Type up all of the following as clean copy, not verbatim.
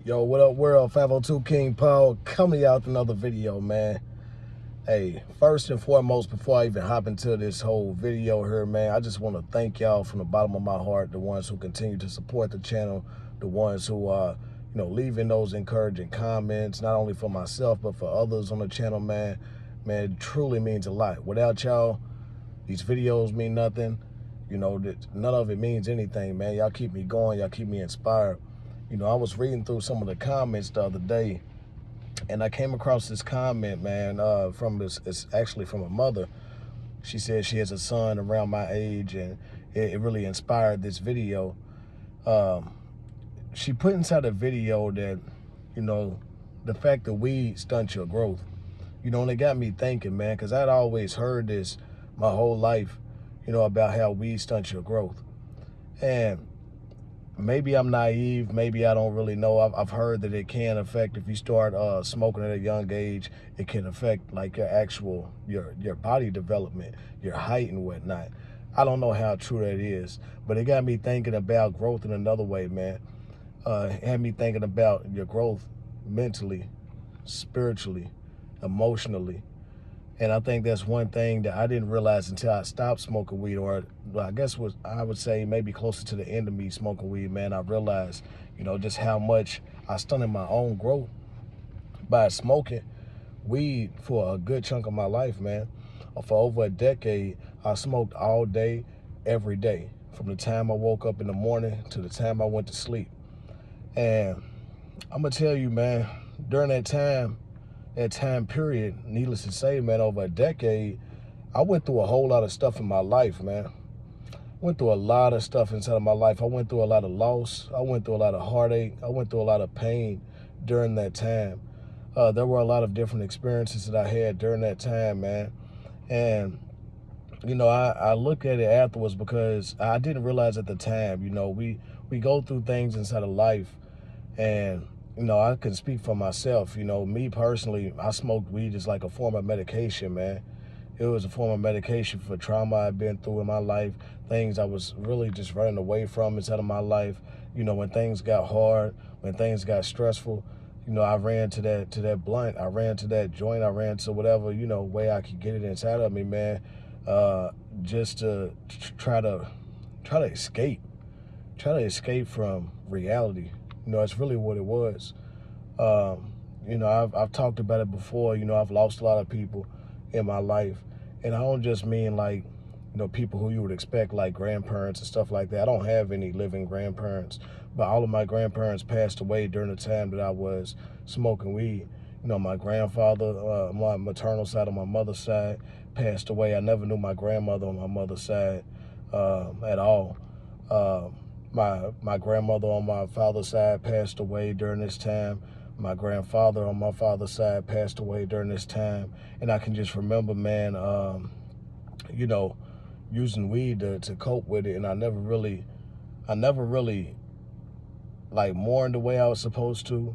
Yo, what up, world? 502 King Paul coming out with another video, man. Hey, first and foremost, before I even hop into this whole video here, man, I just want to thank y'all from the bottom of my heart, the ones who continue to support the channel, the ones who are, leaving those encouraging comments, not only for myself, but for others on the channel, man. Man, it truly means a lot. Without y'all, these videos mean nothing. None of it means anything, man. Y'all keep me going. Y'all keep me inspired. I was reading through some of the comments the other day, and I came across this comment, man, it's actually from a mother. She said she has a son around my age, and it really inspired this video. She put inside a video that, the fact that weed stunts your growth. And it got me thinking, man, because I'd always heard this my whole life, about how weed stunts your growth. And maybe I'm naive, maybe I don't really know. I've heard that it can affect, if you start smoking at a young age, it can affect like your body development, your height and whatnot. I don't know how true that is, but it got me thinking about growth in another way, man. It had me thinking about your growth mentally, spiritually, emotionally. And I think that's one thing that I didn't realize until I stopped smoking weed, or I guess I would say maybe closer to the end of me smoking weed, man. I realized, just how much I stunted my own growth by smoking weed for a good chunk of my life, man. For over a decade, I smoked all day, every day, from the time I woke up in the morning to the time I went to sleep. And I'm gonna tell you, man, during that time period, needless to say, man, over a decade, I went through a whole lot of stuff in my life, man. Went through a lot of stuff inside of my life. I went through a lot of loss. I went through a lot of heartache. I went through a lot of pain during that time. There were a lot of different experiences that I had during that time, man. And, I look at it afterwards because I didn't realize at the time, we go through things inside of life, and I can speak for myself. Me personally, I smoked weed as like a form of medication, man. It was a form of medication for trauma I've been through in my life, things I was really just running away from inside of my life. When things got hard, when things got stressful, I ran to that blunt, I ran to that joint, I ran to whatever, way I could get it inside of me, man, just to try to escape. Try to escape from reality. It's really what it was. I've talked about it before. I've lost a lot of people in my life. And I don't just mean like, people who you would expect, like grandparents and stuff like that. I don't have any living grandparents, but all of my grandparents passed away during the time that I was smoking weed. My grandfather, my maternal side on my mother's side, passed away. I never knew my grandmother on my mother's side at all. My grandmother on my father's side passed away during this time. My grandfather on my father's side passed away during this time. And I can just remember, man, using weed to cope with it. And I never really like mourned the way I was supposed to.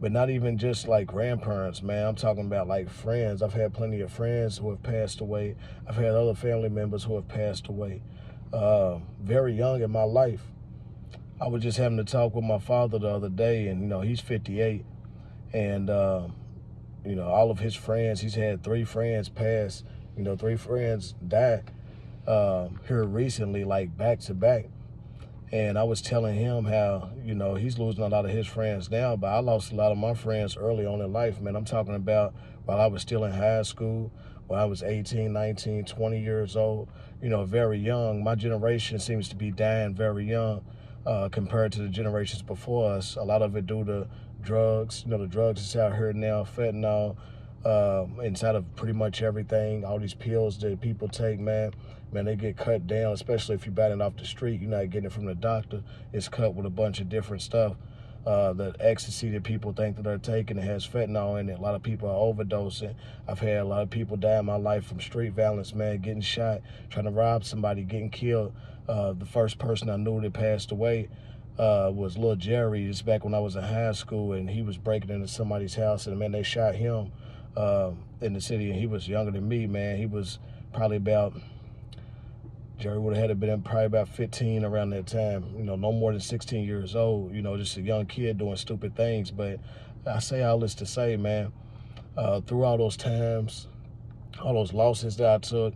But not even just like grandparents, man. I'm talking about like friends. I've had plenty of friends who have passed away. I've had other family members who have passed away very young in my life. I was just having to talk with my father the other day, and, he's 58. And, all of his friends, he's had 3 friends pass, 3 friends die here recently, like back to back. And I was telling him how, he's losing a lot of his friends now, but I lost a lot of my friends early on in life, man. I'm talking about while I was still in high school, when I was 18, 19, 20 years old, very young. My generation seems to be dying very young compared to the generations before us. A lot of it due to drugs. The drugs that's out here now, fentanyl, inside of pretty much everything. All these pills that people take, man, they get cut down, especially if you're buying it off the street. You're not getting it from the doctor. It's cut with a bunch of different stuff. The ecstasy that people think that they're taking, it has fentanyl in it. A lot of people are overdosing. I've had a lot of people die in my life from street violence, man, getting shot, trying to rob somebody, getting killed. The first person I knew that passed away was Lil Jerry. It's back when I was in high school, and he was breaking into somebody's house, and, man, they shot him in the city, and he was younger than me, man. He was probably about Jerry would have had to been probably about 15 around that time, no more than 16 years old, just a young kid doing stupid things. But I say all this to say, man, through all those times, all those losses that I took,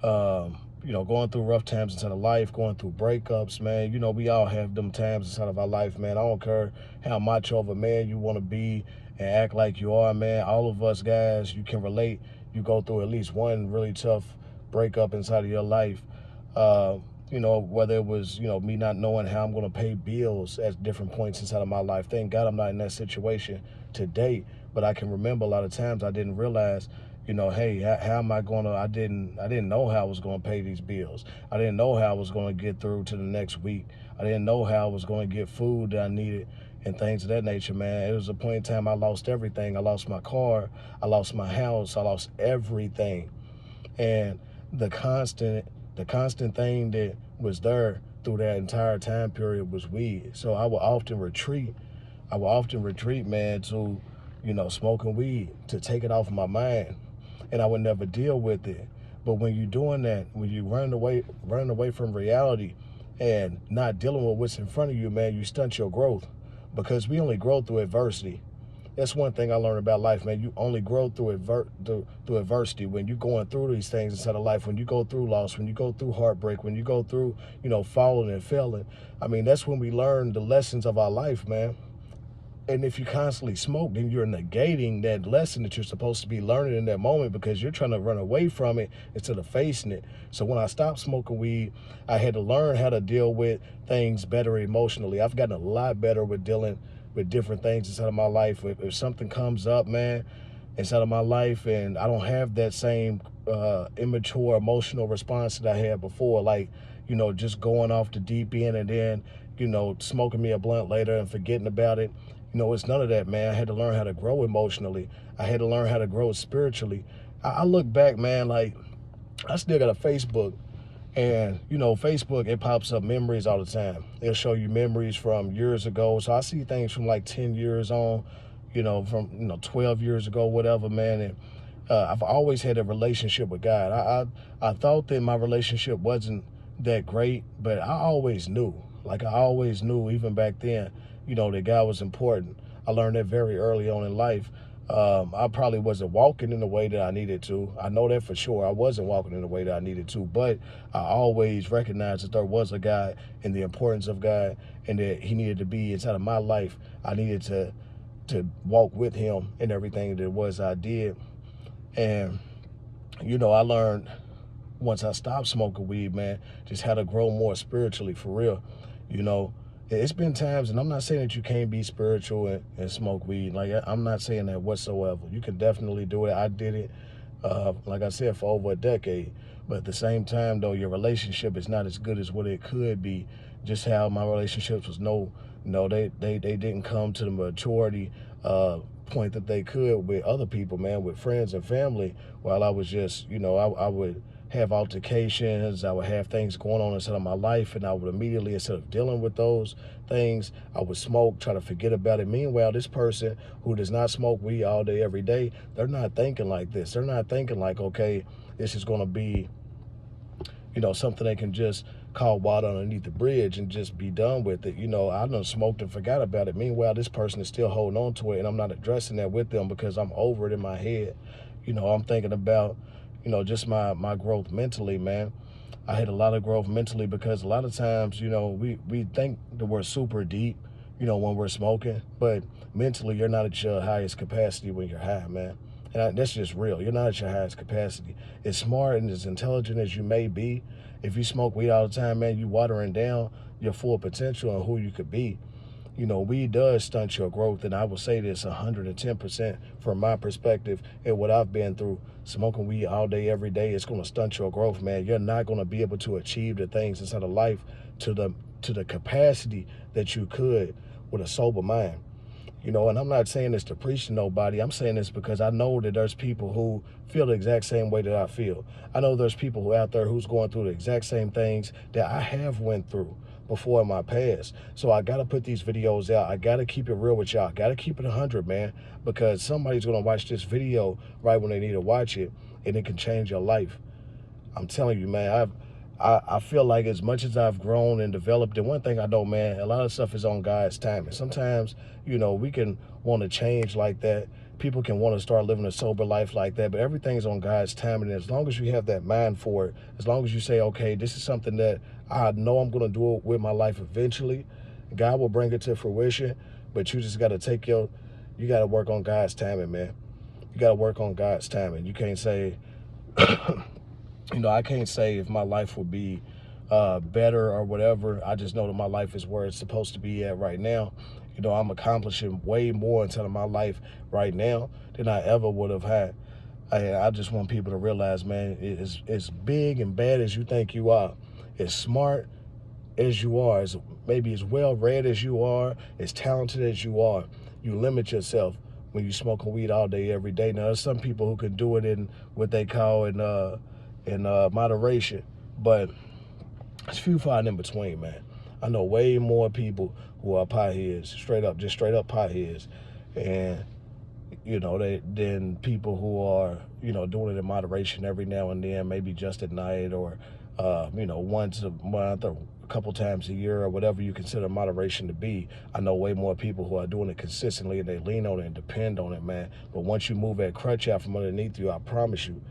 going through rough times inside of life, going through breakups, man. We all have them times inside of our life, man. I don't care how macho of a man you want to be and act like you are, man. All of us guys, you can relate. You go through at least one really tough breakup inside of your life. Whether it was, me not knowing how I'm going to pay bills at different points inside of my life. Thank God I'm not in that situation today, but I can remember a lot of times I didn't realize, hey, how am I going to, I didn't know how I was going to pay these bills. I didn't know how I was going to get through to the next week. I didn't know how I was going to get food that I needed and things of that nature, man. It was a point in time I lost everything. I lost my car. I lost my house. I lost everything. And the constant thing that was there through that entire time period was weed. So I would often retreat. Man, to, smoking weed to take it off my mind. And I would never deal with it. But when you're doing that, when you run away from reality and not dealing with what's in front of you, man, you stunt your growth, because we only grow through adversity. That's one thing I learned about life, man. You only grow through adversity. When you're going through these things inside of life, when you go through loss, when you go through heartbreak, when you go through, falling and failing, I mean, that's when we learn the lessons of our life, man. And if you constantly smoke, then you're negating that lesson that you're supposed to be learning in that moment, because you're trying to run away from it instead of facing it. So when I stopped smoking weed, I had to learn how to deal with things better emotionally. I've gotten a lot better with dealing with different things inside of my life. If something comes up, man, inside of my life, and I don't have that same immature emotional response that I had before, like, just going off the deep end and then, smoking me a blunt later and forgetting about it. It's none of that, man. I had to learn how to grow emotionally. I had to learn how to grow spiritually. I look back, man, like, I still got a Facebook, and, Facebook, it pops up memories all the time. It'll show you memories from years ago. So I see things from like 10 years on, from, 12 years ago, whatever, man. And I've always had a relationship with God. I thought that my relationship wasn't that great, but I always knew. Like, I always knew, even back then, that God was important. I learned that very early on in life. I probably wasn't walking in the way that I needed to. I know that for sure. I wasn't walking in the way that I needed to, but I always recognized that there was a God and the importance of God, and that he needed to be inside of my life. I needed to walk with him in everything that it was I did. And, I learned once I stopped smoking weed, man, just how to grow more spiritually, for real. It's been times, and I'm not saying that you can't be spiritual and smoke weed. Like, I'm not saying that whatsoever. You can definitely do it. I did it, like I said, for over a decade. But at the same time, though, your relationship is not as good as what it could be. Just how my relationships was they didn't come to the maturity point that they could with other people, man, with friends and family, while I was just, I would have altercations, I would have things going on inside of my life, and I would immediately, instead of dealing with those things, I would smoke, try to forget about it. Meanwhile, this person who does not smoke weed all day, every day, they're not thinking like this. They're not thinking like, okay, this is going to be, something they can just call water underneath the bridge and just be done with it. I done smoked and forgot about it. Meanwhile, this person is still holding on to it, and I'm not addressing that with them because I'm over it in my head. I'm thinking about, just my growth mentally, man. I had a lot of growth mentally because a lot of times, we think that we're super deep, when we're smoking, but mentally you're not at your highest capacity when you're high, man. And that's just real. You're not at your highest capacity. As smart and as intelligent as you may be, if you smoke weed all the time, man, you watering down your full potential and who you could be. Weed does stunt your growth, and I will say this 110% from my perspective and what I've been through. Smoking weed all day, every day, it's going to stunt your growth, man. You're not going to be able to achieve the things inside of life to the capacity that you could with a sober mind. And I'm not saying this to preach to nobody. I'm saying this because I know that there's people who feel the exact same way that I feel. I know there's people who out there who's going through the exact same things that I have went through before in my past. So I got to put these videos out. I got to keep it real with y'all. Got to keep it 100, man, because somebody's going to watch this video right when they need to watch it, and it can change your life. I'm telling you, man, I feel like as much as I've grown and developed, and one thing I know, man, a lot of stuff is on God's time. And sometimes, you know, we can want to change like that. People can want to start living a sober life like that, but everything's on God's time. And as long as you have that mind for it, as long as you say, okay, this is something that I know I'm going to do it with my life eventually, God will bring it to fruition. But you just got to you got to work on God's timing, man. You got to work on God's timing. You can't say, you know, I can't say if my life will be better or whatever. I just know that my life is where it's supposed to be at right now. You know, I'm accomplishing way more inside of my life right now than I ever would have had. I just want people to realize, man, it's as big and bad as you think you are, as smart as you are, as maybe as well read as you are, as talented as you are, you limit yourself when you smoking weed all day, every day. Now, there's some people who can do it in what they call in moderation, but it's few far in between, man. I know way more people who are potheads, just straight up potheads, and you know, than people who are, you know, doing it in moderation every now and then, maybe just at night or, you know, once a month or a couple times a year or whatever you consider moderation to be. I know way more people who are doing it consistently and they lean on it and depend on it, man. But once you move that crutch out from underneath you, I promise you,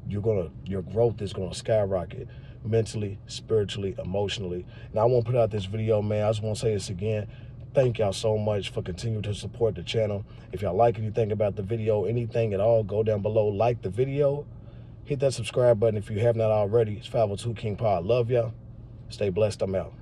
your growth is gonna skyrocket mentally, spiritually, emotionally. And I won't put out this video, man. I just want to say this again. Thank y'all so much for continuing to support the channel. If y'all like anything about the video, anything at all, go down below, like the video, hit that subscribe button if you have not already. It's 502 King Pod. Love y'all. Stay blessed. I'm out.